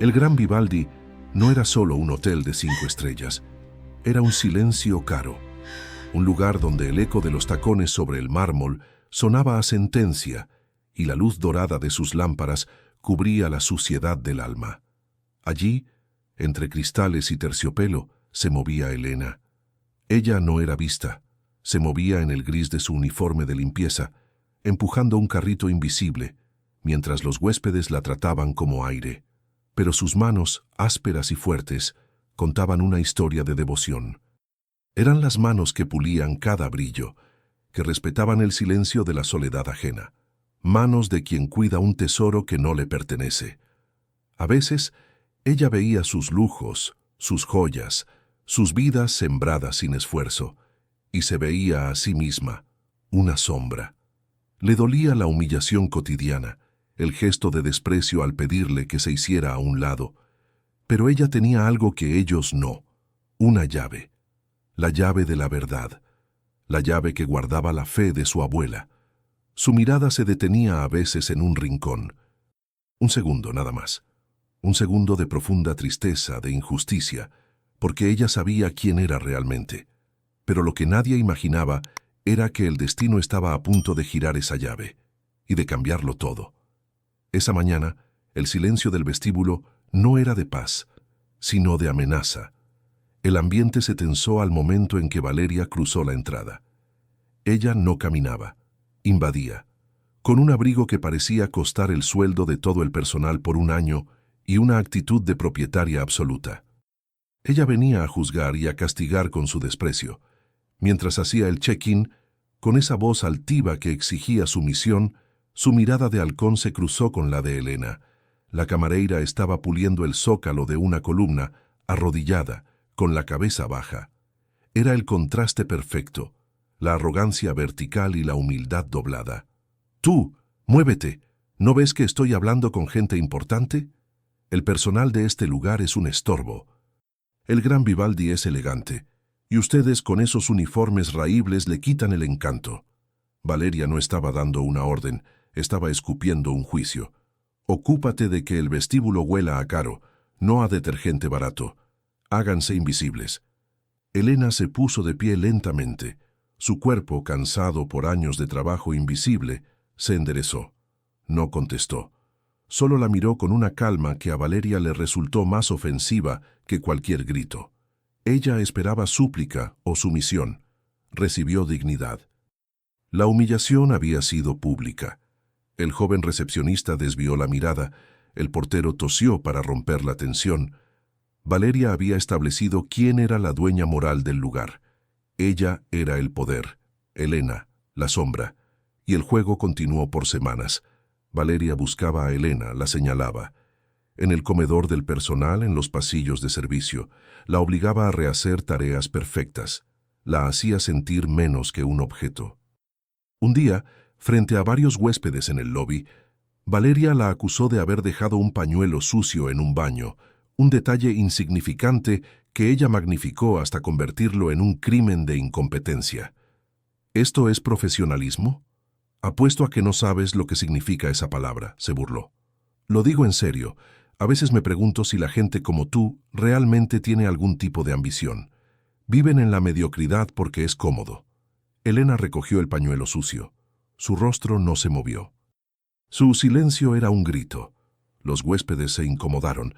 El Gran Vivaldi no era solo un hotel de 5 estrellas, era un silencio caro, un lugar donde el eco de los tacones sobre el mármol sonaba a sentencia y la luz dorada de sus lámparas cubría la suciedad del alma. Allí, entre cristales y terciopelo, se movía Elena. Ella no era vista, se movía en el gris de su uniforme de limpieza, empujando un carrito invisible, mientras los huéspedes la trataban como aire. Pero sus manos, ásperas y fuertes, contaban una historia de devoción. Eran las manos que pulían cada brillo, que respetaban el silencio de la soledad ajena. Manos de quien cuida un tesoro que no le pertenece. A veces, ella veía sus lujos, sus joyas, sus vidas sembradas sin esfuerzo, y se veía a sí misma, una sombra. Le dolía la humillación cotidiana, el gesto de desprecio al pedirle que se hiciera a un lado, pero ella tenía algo que ellos no, una llave, la llave de la verdad, la llave que guardaba la fe de su abuela. Su mirada se detenía a veces en un rincón. Un segundo nada más, un segundo de profunda tristeza, de injusticia, porque ella sabía quién era realmente. Pero lo que nadie imaginaba era que el destino estaba a punto de girar esa llave y de cambiarlo todo. Esa mañana, el silencio del vestíbulo no era de paz, sino de amenaza. El ambiente se tensó al momento en que Valeria cruzó la entrada. Ella no caminaba, invadía, con un abrigo que parecía costar el sueldo de todo el personal por un año y una actitud de propietaria absoluta. Ella venía a juzgar y a castigar con su desprecio. Mientras hacía el check-in, con esa voz altiva que exigía sumisión, su mirada de halcón se cruzó con la de Elena. La camareira estaba puliendo el zócalo de una columna, arrodillada, con la cabeza baja. Era el contraste perfecto, la arrogancia vertical y la humildad doblada. «Tú, muévete, ¿no ves que estoy hablando con gente importante? El personal de este lugar es un estorbo. El Gran Vivaldi es elegante, y ustedes con esos uniformes raíbles le quitan el encanto». Valeria no estaba dando una orden, estaba escupiendo un juicio. «Ocúpate de que el vestíbulo huela a caro, no a detergente barato. Háganse invisibles». Elena se puso de pie lentamente. Su cuerpo, cansado por años de trabajo invisible, se enderezó. No contestó. Solo la miró con una calma que a Valeria le resultó más ofensiva que cualquier grito. Ella esperaba súplica o sumisión. Recibió dignidad. La humillación había sido pública. El joven recepcionista desvió la mirada, el portero tosió para romper la tensión. Valeria había establecido quién era la dueña moral del lugar. Ella era el poder, Elena, la sombra, y el juego continuó por semanas. Valeria buscaba a Elena, la señalaba. En el comedor del personal, en los pasillos de servicio, la obligaba a rehacer tareas perfectas. La hacía sentir menos que un objeto. Un día, frente a varios huéspedes en el lobby, Valeria la acusó de haber dejado un pañuelo sucio en un baño, un detalle insignificante que ella magnificó hasta convertirlo en un crimen de incompetencia. ¿Esto es profesionalismo? Apuesto a que no sabes lo que significa esa palabra, se burló. Lo digo en serio, a veces me pregunto si la gente como tú realmente tiene algún tipo de ambición. Viven en la mediocridad porque es cómodo. Elena recogió el pañuelo sucio. Su rostro no se movió. Su silencio era un grito. Los huéspedes se incomodaron,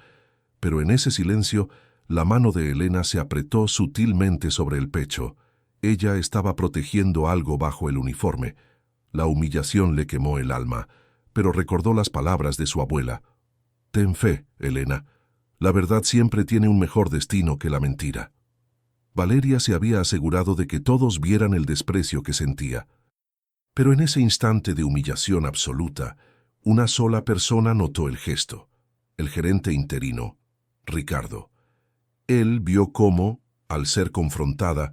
pero en ese silencio, la mano de Elena se apretó sutilmente sobre el pecho. Ella estaba protegiendo algo bajo el uniforme. La humillación le quemó el alma, pero recordó las palabras de su abuela. «Ten fe, Elena. La verdad siempre tiene un mejor destino que la mentira». Valeria se había asegurado de que todos vieran el desprecio que sentía. Pero en ese instante de humillación absoluta, una sola persona notó el gesto. El gerente interino, Ricardo. Él vio cómo, al ser confrontada,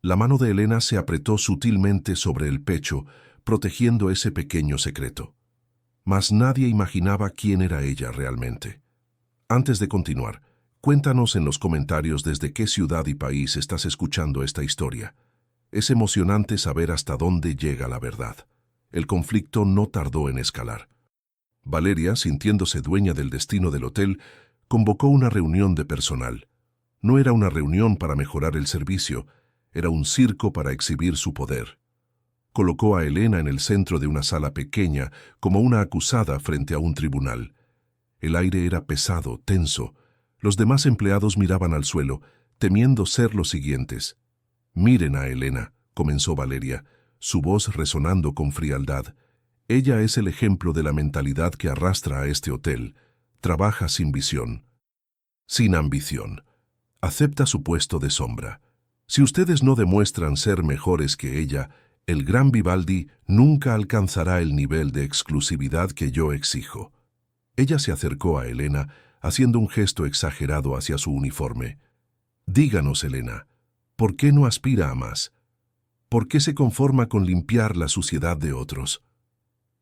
la mano de Elena se apretó sutilmente sobre el pecho, protegiendo ese pequeño secreto. Mas nadie imaginaba quién era ella realmente. Antes de continuar, cuéntanos en los comentarios desde qué ciudad y país estás escuchando esta historia. Es emocionante saber hasta dónde llega la verdad. El conflicto no tardó en escalar. Valeria, sintiéndose dueña del destino del hotel, convocó una reunión de personal. No era una reunión para mejorar el servicio, era un circo para exhibir su poder. Colocó a Elena en el centro de una sala pequeña, como una acusada frente a un tribunal. El aire era pesado, tenso. Los demás empleados miraban al suelo, temiendo ser los siguientes. «Miren a Elena», comenzó Valeria, su voz resonando con frialdad. «Ella es el ejemplo de la mentalidad que arrastra a este hotel. Trabaja sin visión, sin ambición. Acepta su puesto de sombra. Si ustedes no demuestran ser mejores que ella, el gran Vivaldi nunca alcanzará el nivel de exclusividad que yo exijo». Ella se acercó a Elena, haciendo un gesto exagerado hacia su uniforme. «Díganos, Elena, ¿por qué no aspira a más? ¿Por qué se conforma con limpiar la suciedad de otros?»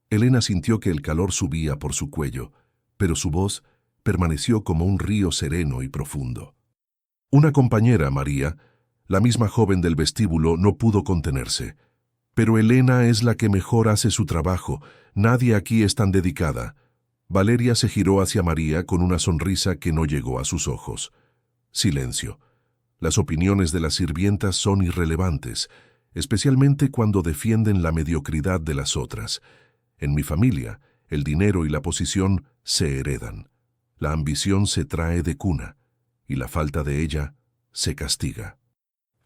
Elena sintió que el calor subía por su cuello, pero su voz permaneció como un río sereno y profundo. Una compañera, María, la misma joven del vestíbulo, no pudo contenerse. «Pero Elena es la que mejor hace su trabajo. Nadie aquí es tan dedicada». Valeria se giró hacia María con una sonrisa que no llegó a sus ojos. Silencio. Las opiniones de las sirvientas son irrelevantes, especialmente cuando defienden la mediocridad de las otras. En mi familia, el dinero y la posición se heredan. La ambición se trae de cuna, y la falta de ella se castiga.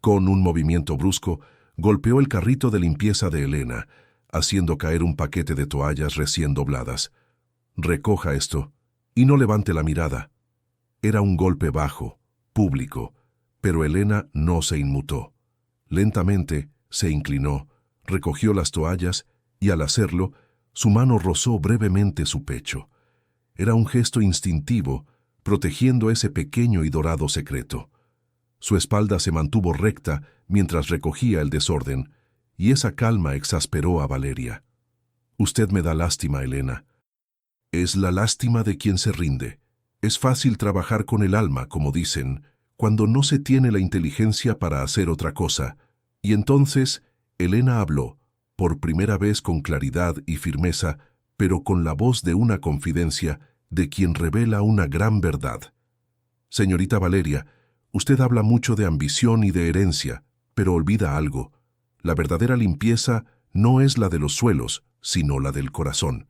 Con un movimiento brusco, golpeó el carrito de limpieza de Elena, haciendo caer un paquete de toallas recién dobladas. «Recoja esto y no levante la mirada». Era un golpe bajo, público, pero Elena no se inmutó. Lentamente se inclinó, recogió las toallas y al hacerlo, su mano rozó brevemente su pecho. Era un gesto instintivo, protegiendo ese pequeño y dorado secreto. Su espalda se mantuvo recta mientras recogía el desorden, y esa calma exasperó a Valeria. «Usted me da lástima, Elena». «Es la lástima de quien se rinde. Es fácil trabajar con el alma, como dicen, cuando no se tiene la inteligencia para hacer otra cosa». Y entonces Elena habló, por primera vez con claridad y firmeza, pero con la voz de una confidencia de quien revela una gran verdad. «Señorita Valeria, usted habla mucho de ambición y de herencia, pero olvida algo. La verdadera limpieza no es la de los suelos, sino la del corazón.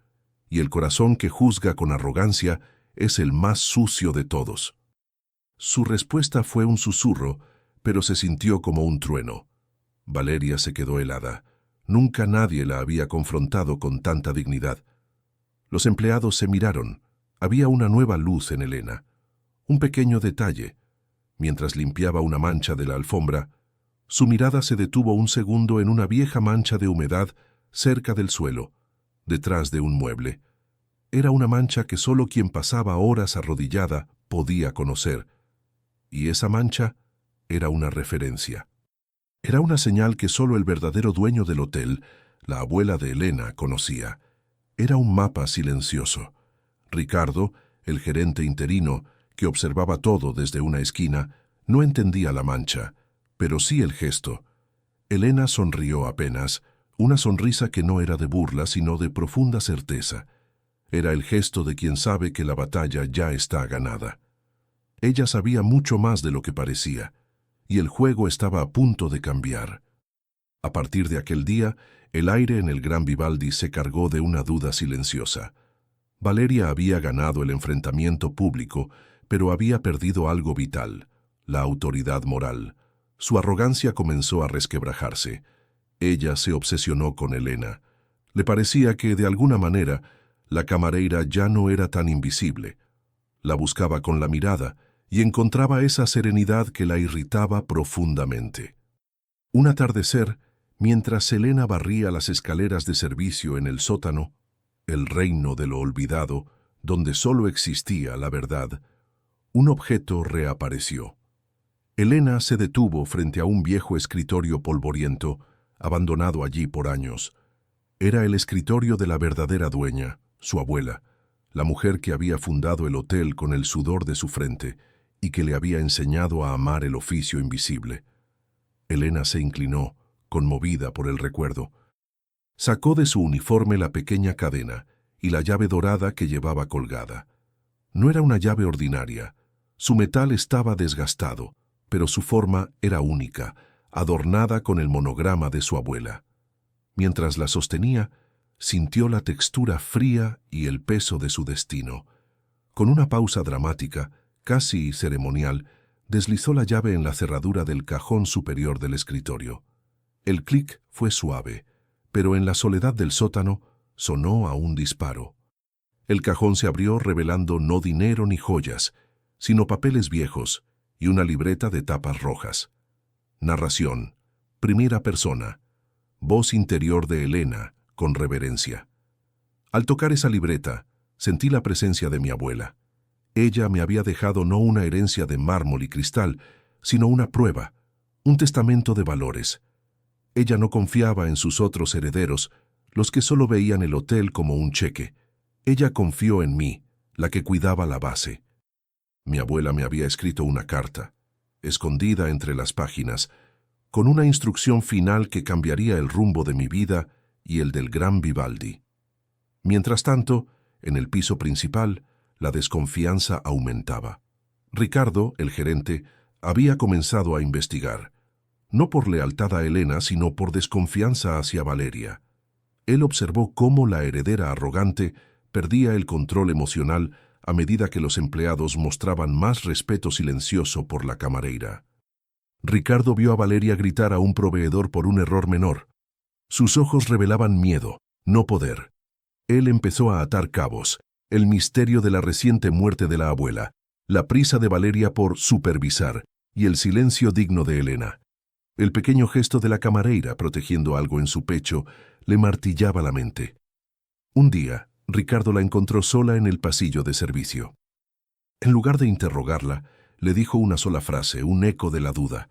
Y el corazón que juzga con arrogancia es el más sucio de todos». Su respuesta fue un susurro, pero se sintió como un trueno. Valeria se quedó helada. Nunca nadie la había confrontado con tanta dignidad. Los empleados se miraron. Había una nueva luz en Elena. Un pequeño detalle. Mientras limpiaba una mancha de la alfombra, su mirada se detuvo un segundo en una vieja mancha de humedad cerca del suelo, detrás de un mueble. Era una mancha que solo quien pasaba horas arrodillada podía conocer. Y esa mancha era una referencia. Era una señal que solo el verdadero dueño del hotel, la abuela de Elena, conocía. Era un mapa silencioso. Ricardo, el gerente interino, que observaba todo desde una esquina, no entendía la mancha, pero sí el gesto. Elena sonrió apenas, una sonrisa que no era de burla, sino de profunda certeza. Era el gesto de quien sabe que la batalla ya está ganada. Ella sabía mucho más de lo que parecía, y el juego estaba a punto de cambiar. A partir de aquel día, el aire en el Gran Vivaldi se cargó de una duda silenciosa. Valeria había ganado el enfrentamiento público, pero había perdido algo vital, la autoridad moral. Su arrogancia comenzó a resquebrajarse. Ella se obsesionó con Elena. Le parecía que, de alguna manera, la camarera ya no era tan invisible. La buscaba con la mirada y encontraba esa serenidad que la irritaba profundamente. Un atardecer, mientras Elena barría las escaleras de servicio en el sótano, el reino de lo olvidado, donde solo existía la verdad, un objeto reapareció. Elena se detuvo frente a un viejo escritorio polvoriento, abandonado allí por años. Era el escritorio de la verdadera dueña, su abuela, la mujer que había fundado el hotel con el sudor de su frente y que le había enseñado a amar el oficio invisible. Elena se inclinó, conmovida por el recuerdo. Sacó de su uniforme la pequeña cadena y la llave dorada que llevaba colgada. No era una llave ordinaria. Su metal estaba desgastado, pero su forma era única, adornada con el monograma de su abuela. Mientras la sostenía, sintió la textura fría y el peso de su destino. Con una pausa dramática, casi ceremonial, deslizó la llave en la cerradura del cajón superior del escritorio. El clic fue suave, pero en la soledad del sótano sonó a un disparo. El cajón se abrió revelando no dinero ni joyas, sino papeles viejos y una libreta de tapas rojas. Narración, primera persona, voz interior de Elena, con reverencia. Al tocar esa libreta, sentí la presencia de mi abuela. Ella me había dejado no una herencia de mármol y cristal, sino una prueba, un testamento de valores. Ella no confiaba en sus otros herederos, los que solo veían el hotel como un cheque. Ella confió en mí, la que cuidaba la base. Mi abuela me había escrito una carta, escondida entre las páginas, con una instrucción final que cambiaría el rumbo de mi vida y el del gran Vivaldi. Mientras tanto, en el piso principal, la desconfianza aumentaba. Ricardo, el gerente, había comenzado a investigar, no por lealtad a Elena, sino por desconfianza hacia Valeria. Él observó cómo la heredera arrogante perdía el control emocional a medida que los empleados mostraban más respeto silencioso por la camareira. Ricardo vio a Valeria gritar a un proveedor por un error menor. Sus ojos revelaban miedo, no poder. Él empezó a atar cabos, el misterio de la reciente muerte de la abuela, la prisa de Valeria por supervisar y el silencio digno de Elena. El pequeño gesto de la camareira protegiendo algo en su pecho le martillaba la mente. Un día, Ricardo la encontró sola en el pasillo de servicio. En lugar de interrogarla, le dijo una sola frase, un eco de la duda.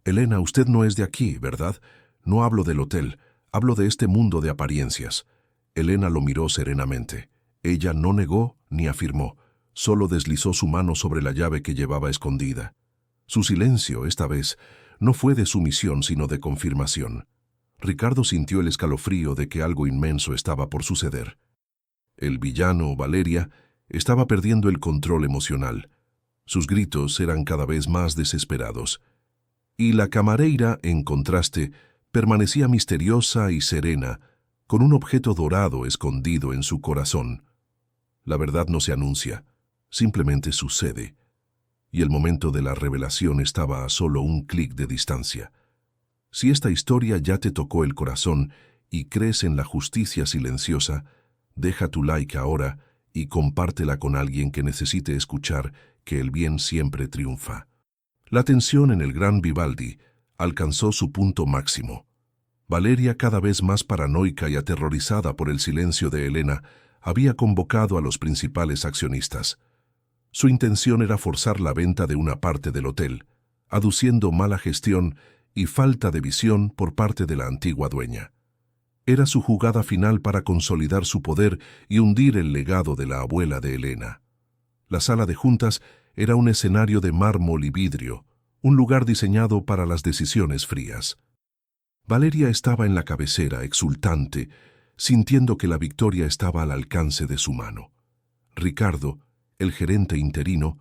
«Elena, usted no es de aquí, ¿verdad? No hablo del hotel, hablo de este mundo de apariencias». Elena lo miró serenamente. Ella no negó ni afirmó, solo deslizó su mano sobre la llave que llevaba escondida. Su silencio, esta vez, no fue de sumisión sino de confirmación. Ricardo sintió el escalofrío de que algo inmenso estaba por suceder. El villano, Valeria, estaba perdiendo el control emocional. Sus gritos eran cada vez más desesperados. Y la camareira, en contraste, permanecía misteriosa y serena, con un objeto dorado escondido en su corazón. La verdad no se anuncia, simplemente sucede. Y el momento de la revelación estaba a solo un clic de distancia. Si esta historia ya te tocó el corazón y crees en la justicia silenciosa, deja tu like ahora y compártela con alguien que necesite escuchar que el bien siempre triunfa. La tensión en el gran Vivaldi alcanzó su punto máximo. Valeria, cada vez más paranoica y aterrorizada por el silencio de Elena, había convocado a los principales accionistas. Su intención era forzar la venta de una parte del hotel, aduciendo mala gestión y falta de visión por parte de la antigua dueña. Era su jugada final para consolidar su poder y hundir el legado de la abuela de Elena. La sala de juntas era un escenario de mármol y vidrio, un lugar diseñado para las decisiones frías. Valeria estaba en la cabecera, exultante, sintiendo que la victoria estaba al alcance de su mano. Ricardo, el gerente interino,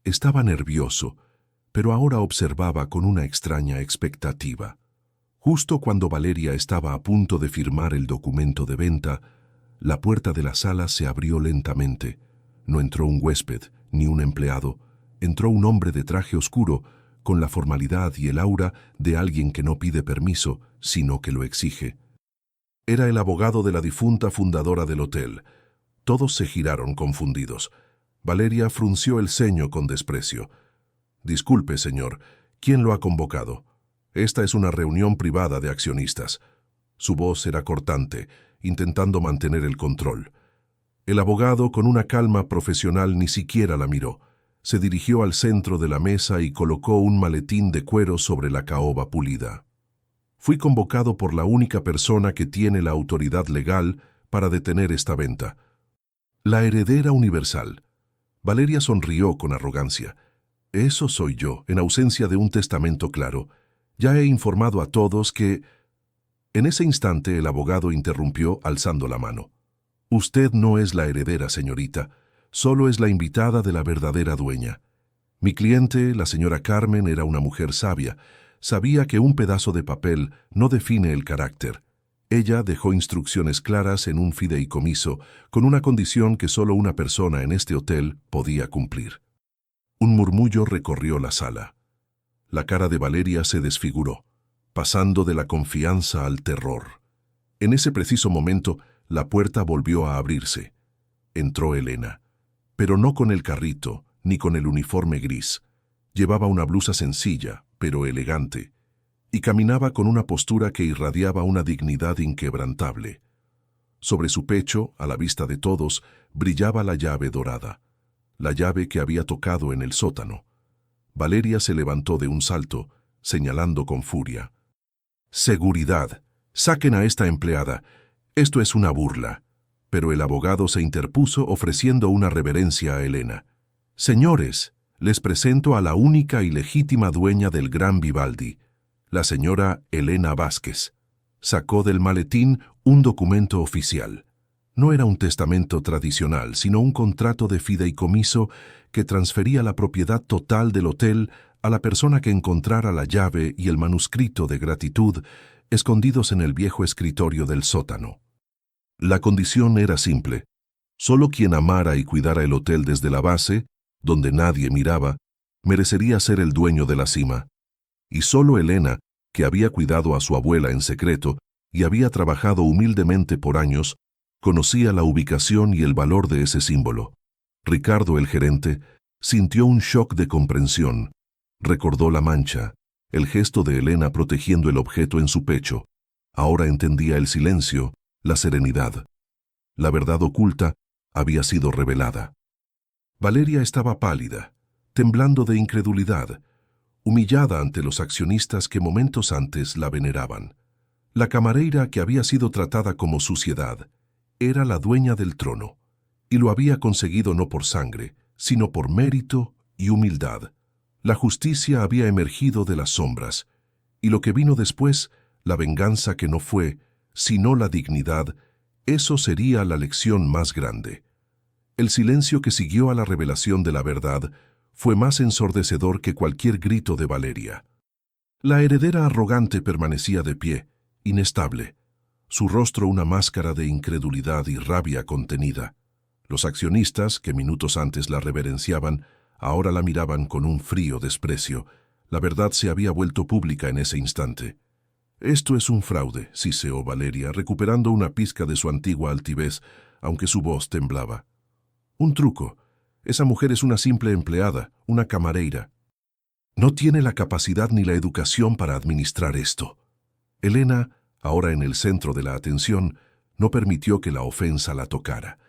estaba nervioso, pero ahora observaba con una extraña expectativa. Justo cuando Valeria estaba a punto de firmar el documento de venta, la puerta de la sala se abrió lentamente. No entró un huésped, ni un empleado. Entró un hombre de traje oscuro, con la formalidad y el aura de alguien que no pide permiso, sino que lo exige. Era el abogado de la difunta fundadora del hotel. Todos se giraron confundidos. Valeria frunció el ceño con desprecio. «Disculpe, señor, ¿quién lo ha convocado? Esta es una reunión privada de accionistas». Su voz era cortante, intentando mantener el control. El abogado, con una calma profesional, ni siquiera la miró. Se dirigió al centro de la mesa y colocó un maletín de cuero sobre la caoba pulida. «Fui convocado por la única persona que tiene la autoridad legal para detener esta venta. La heredera universal». Valeria sonrió con arrogancia. «Eso soy yo, en ausencia de un testamento claro. Ya he informado a todos que...» En ese instante el abogado interrumpió alzando la mano. «Usted no es la heredera, señorita. solo es la invitada de la verdadera dueña. Mi cliente, la señora Carmen, era una mujer sabia. Sabía que un pedazo de papel no define el carácter. Ella dejó instrucciones claras en un fideicomiso con una condición que solo una persona en este hotel podía cumplir. Un murmullo recorrió la sala. La cara de Valeria se desfiguró, pasando de la confianza al terror. En ese preciso momento, la puerta volvió a abrirse. Entró Elena, pero no con el carrito ni con el uniforme gris. Llevaba una blusa sencilla, pero elegante, y caminaba con una postura que irradiaba una dignidad inquebrantable. Sobre su pecho, a la vista de todos, brillaba la llave dorada, la llave que había tocado en el sótano. Valeria se levantó de un salto, señalando con furia. «¡Seguridad! ¡Saquen a esta empleada! Esto es una burla». Pero el abogado se interpuso ofreciendo una reverencia a Elena. «Señores, les presento a la única y legítima dueña del Gran Vivaldi, la señora Elena Vázquez». Sacó del maletín un documento oficial. No era un testamento tradicional, sino un contrato de fideicomiso que transfería la propiedad total del hotel a la persona que encontrara la llave y el manuscrito de gratitud escondidos en el viejo escritorio del sótano. La condición era simple. Solo quien amara y cuidara el hotel desde la base, donde nadie miraba, merecería ser el dueño de la cima. Y solo Elena, que había cuidado a su abuela en secreto y había trabajado humildemente por años, conocía la ubicación y el valor de ese símbolo. Ricardo, el gerente, sintió un shock de comprensión. Recordó la mancha, el gesto de Elena protegiendo el objeto en su pecho. Ahora entendía el silencio, la serenidad. La verdad oculta había sido revelada. Valeria estaba pálida, temblando de incredulidad, humillada ante los accionistas que momentos antes la veneraban. La camareira, que había sido tratada como suciedad, era la dueña del trono, y lo había conseguido no por sangre, sino por mérito y humildad. La justicia había emergido de las sombras, y lo que vino después, la venganza que no fue, sino la dignidad, eso sería la lección más grande. El silencio que siguió a la revelación de la verdad fue más ensordecedor que cualquier grito de Valeria. La heredera arrogante permanecía de pie, inestable, su rostro una máscara de incredulidad y rabia contenida. Los accionistas, que minutos antes la reverenciaban, ahora la miraban con un frío desprecio. La verdad se había vuelto pública en ese instante. «Esto es un fraude», siseó Valeria, recuperando una pizca de su antigua altivez, aunque su voz temblaba. «Un truco. Esa mujer es una simple empleada, una camareira. No tiene la capacidad ni la educación para administrar esto». Elena, ahora en el centro de la atención, no permitió que la ofensa la tocara.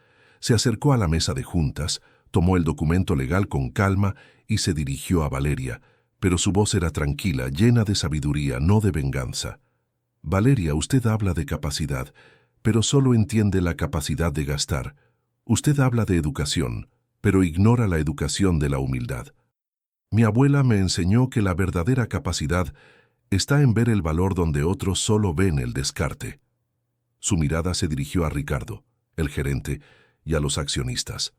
Se acercó a la mesa de juntas, tomó el documento legal con calma y se dirigió a Valeria, pero su voz era tranquila, llena de sabiduría, no de venganza. «Valeria, usted habla de capacidad, pero solo entiende la capacidad de gastar. Usted habla de educación, pero ignora la educación de la humildad. Mi abuela me enseñó que la verdadera capacidad está en ver el valor donde otros solo ven el descarte». Su mirada se dirigió a Ricardo, el gerente, y a los accionistas.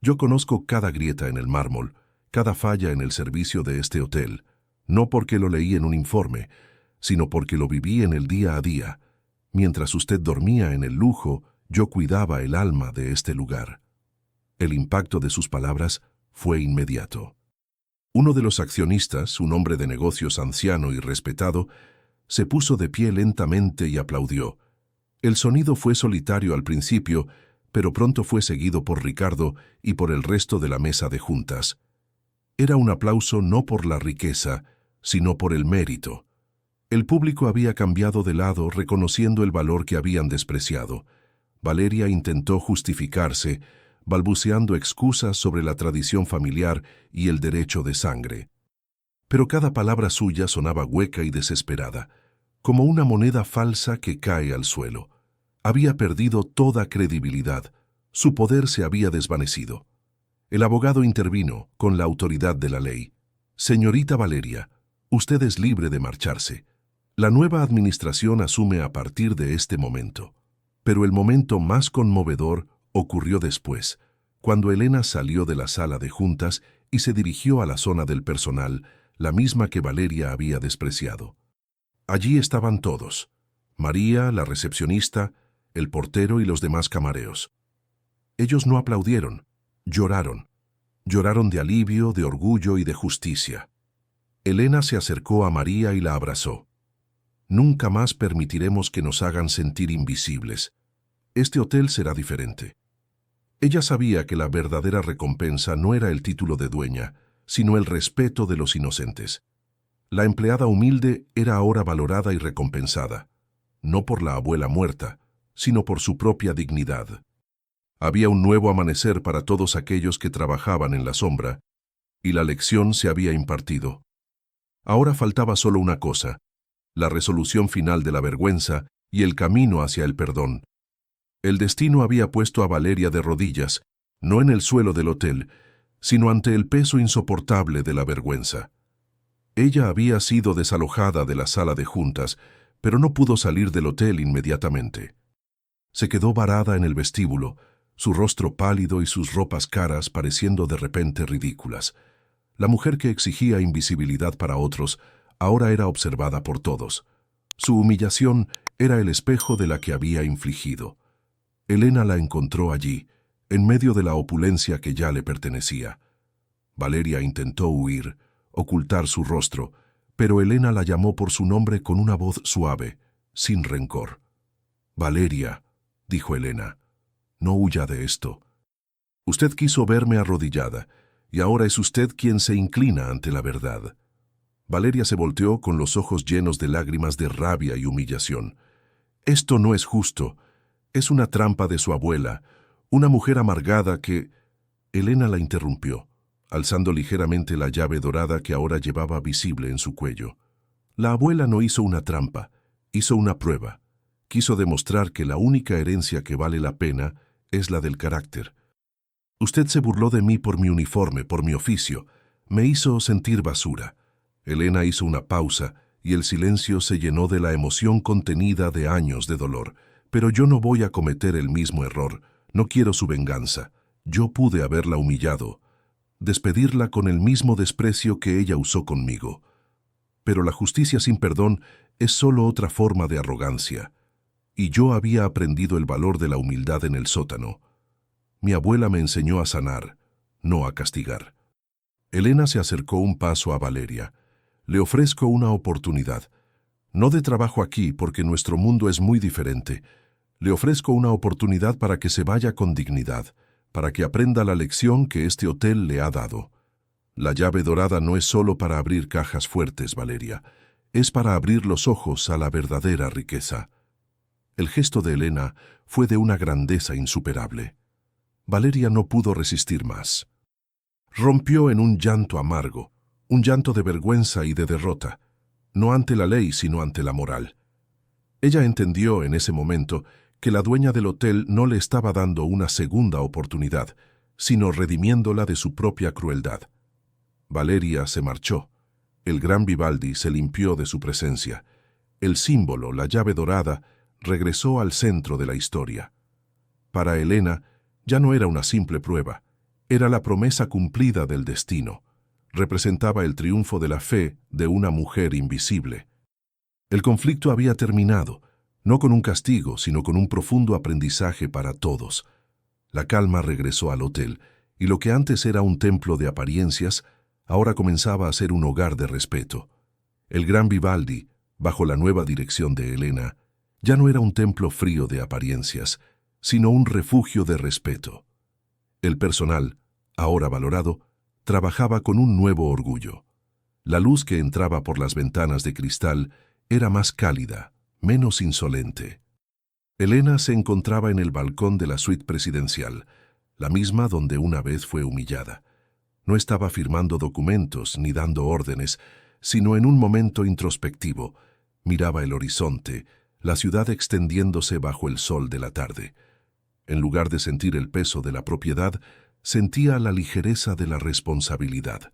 «Yo conozco cada grieta en el mármol, cada falla en el servicio de este hotel, no porque lo leí en un informe, sino porque lo viví en el día a día. Mientras usted dormía en el lujo, yo cuidaba el alma de este lugar». El impacto de sus palabras fue inmediato. Uno de los accionistas, un hombre de negocios anciano y respetado, se puso de pie lentamente y aplaudió. El sonido fue solitario al principio, pero pronto fue seguido por Ricardo y por el resto de la mesa de juntas. Era un aplauso no por la riqueza, sino por el mérito. El público había cambiado de lado reconociendo el valor que habían despreciado. Valeria intentó justificarse, balbuceando excusas sobre la tradición familiar y el derecho de sangre. Pero cada palabra suya sonaba hueca y desesperada, como una moneda falsa que cae al suelo. Había perdido toda credibilidad, su poder se había desvanecido. El abogado intervino, con la autoridad de la ley. «Señorita Valeria, usted es libre de marcharse. La nueva administración asume a partir de este momento». Pero el momento más conmovedor ocurrió después, Cuando Elena salió de la sala de juntas y se dirigió a la zona del personal, la misma que Valeria había despreciado. Allí estaban todos: María, la recepcionista, el portero y los demás camareros. Ellos no aplaudieron, lloraron. Lloraron de alivio, de orgullo y de justicia. Elena se acercó a María y la abrazó. Nunca más permitiremos que nos hagan sentir invisibles. Este hotel será diferente. Ella sabía que la verdadera recompensa no era el título de dueña, sino el respeto de los inocentes. La empleada humilde era ahora valorada y recompensada, no por la abuela muerta, sino por su propia dignidad. Había un nuevo amanecer para todos aquellos que trabajaban en la sombra, y la lección se había impartido. Ahora faltaba solo una cosa: la resolución final de la vergüenza y el camino hacia el perdón. El destino había puesto a Valeria de rodillas, no en el suelo del hotel, sino ante el peso insoportable de la vergüenza. Ella había sido desalojada de la sala de juntas, pero no pudo salir del hotel inmediatamente. Se quedó varada en el vestíbulo, su rostro pálido y sus ropas caras pareciendo de repente ridículas. La mujer que exigía invisibilidad para otros ahora era observada por todos. Su humillación era el espejo de la que había infligido. Elena la encontró allí, en medio de la opulencia que ya le pertenecía. Valeria intentó huir, ocultar su rostro, pero Elena la llamó por su nombre con una voz suave, sin rencor. «Valeria», dijo Elena, «no huya de esto. Usted quiso verme arrodillada, y ahora es usted quien se inclina ante la verdad». Valeria se volteó con los ojos llenos de lágrimas de rabia y humillación. «Esto no es justo. Es una trampa de su abuela, una mujer amargada que...» Elena la interrumpió, alzando ligeramente la llave dorada que ahora llevaba visible en su cuello. «La abuela no hizo una trampa, hizo una prueba. Quiso demostrar que la única herencia que vale la pena es la del carácter. Usted se burló de mí por mi uniforme, por mi oficio. Me hizo sentir basura». Elena hizo una pausa y el silencio se llenó de la emoción contenida de años de dolor. «Pero yo no voy a cometer el mismo error. No quiero su venganza. Yo pude haberla humillado, despedirla con el mismo desprecio que ella usó conmigo. Pero la justicia sin perdón es solo otra forma de arrogancia. Y yo había aprendido el valor de la humildad en el sótano. Mi abuela me enseñó a sanar, no a castigar». Elena se acercó un paso a Valeria. «Le ofrezco una oportunidad. No de trabajo aquí, porque nuestro mundo es muy diferente. Le ofrezco una oportunidad para que se vaya con dignidad, para que aprenda la lección que este hotel le ha dado. La llave dorada no es solo para abrir cajas fuertes, Valeria. Es para abrir los ojos a la verdadera riqueza». El gesto de Elena fue de una grandeza insuperable. Valeria no pudo resistir más. Rompió en un llanto amargo, un llanto de vergüenza y de derrota, no ante la ley sino ante la moral. Ella entendió en ese momento que la dueña del hotel no le estaba dando una segunda oportunidad, sino redimiéndola de su propia crueldad. Valeria se marchó. El gran Vivaldi se limpió de su presencia. El símbolo, la llave dorada, regresó al centro de la historia. Para Elena ya no era una simple prueba, era la promesa cumplida del destino. Representaba el triunfo de la fe de una mujer invisible. El conflicto había terminado, no con un castigo, sino con un profundo aprendizaje para todos. La calma regresó al hotel, y lo que antes era un templo de apariencias, ahora comenzaba a ser un hogar de respeto. El gran Vivaldi, bajo la nueva dirección de Elena, ya no era un templo frío de apariencias, sino un refugio de respeto. El personal, ahora valorado, trabajaba con un nuevo orgullo. La luz que entraba por las ventanas de cristal era más cálida, menos insolente. Elena se encontraba en el balcón de la suite presidencial, la misma donde una vez fue humillada. No estaba firmando documentos ni dando órdenes, sino en un momento introspectivo. Miraba el horizonte, la ciudad extendiéndose bajo el sol de la tarde. En lugar de sentir el peso de la propiedad, sentía la ligereza de la responsabilidad.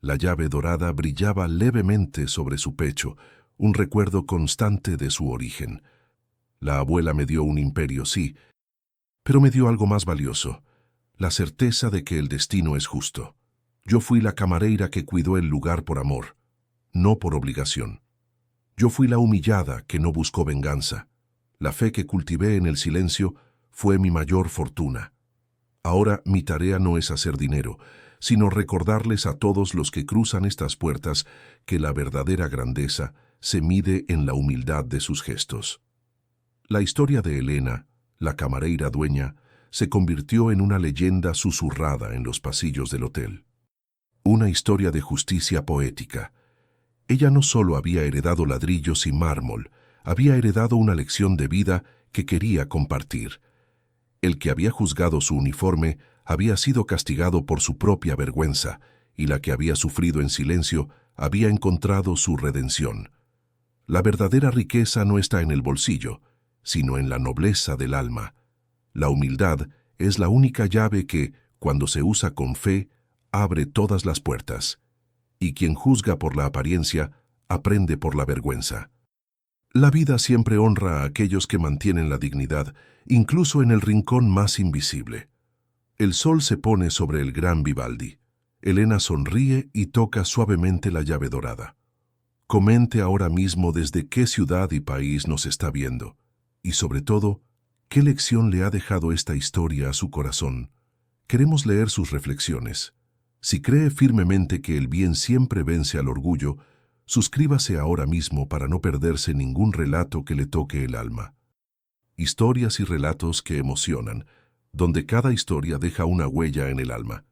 La llave dorada brillaba levemente sobre su pecho, un recuerdo constante de su origen. La abuela me dio un imperio, sí, pero me dio algo más valioso: la certeza de que el destino es justo. Yo fui la camareira que cuidó el lugar por amor, no por obligación. Yo fui la humillada que no buscó venganza. La fe que cultivé en el silencio fue mi mayor fortuna. Ahora mi tarea no es hacer dinero, sino recordarles a todos los que cruzan estas puertas que la verdadera grandeza se mide en la humildad de sus gestos. La historia de Elena, la camareira dueña, se convirtió en una leyenda susurrada en los pasillos del hotel. Una historia de justicia poética. Ella no solo había heredado ladrillos y mármol, había heredado una lección de vida que quería compartir. El que había juzgado su uniforme había sido castigado por su propia vergüenza, y la que había sufrido en silencio había encontrado su redención. La verdadera riqueza no está en el bolsillo, sino en la nobleza del alma. La humildad es la única llave que, cuando se usa con fe, abre todas las puertas. Y quien juzga por la apariencia, aprende por la vergüenza. La vida siempre honra a aquellos que mantienen la dignidad, incluso en el rincón más invisible. El sol se pone sobre el gran Vivaldi. Elena sonríe y toca suavemente la llave dorada. Comente ahora mismo desde qué ciudad y país nos está viendo, y sobre todo, qué lección le ha dejado esta historia a su corazón. Queremos leer sus reflexiones. Si cree firmemente que el bien siempre vence al orgullo, suscríbase ahora mismo para no perderse ningún relato que le toque el alma. Historias y relatos que emocionan, donde cada historia deja una huella en el alma.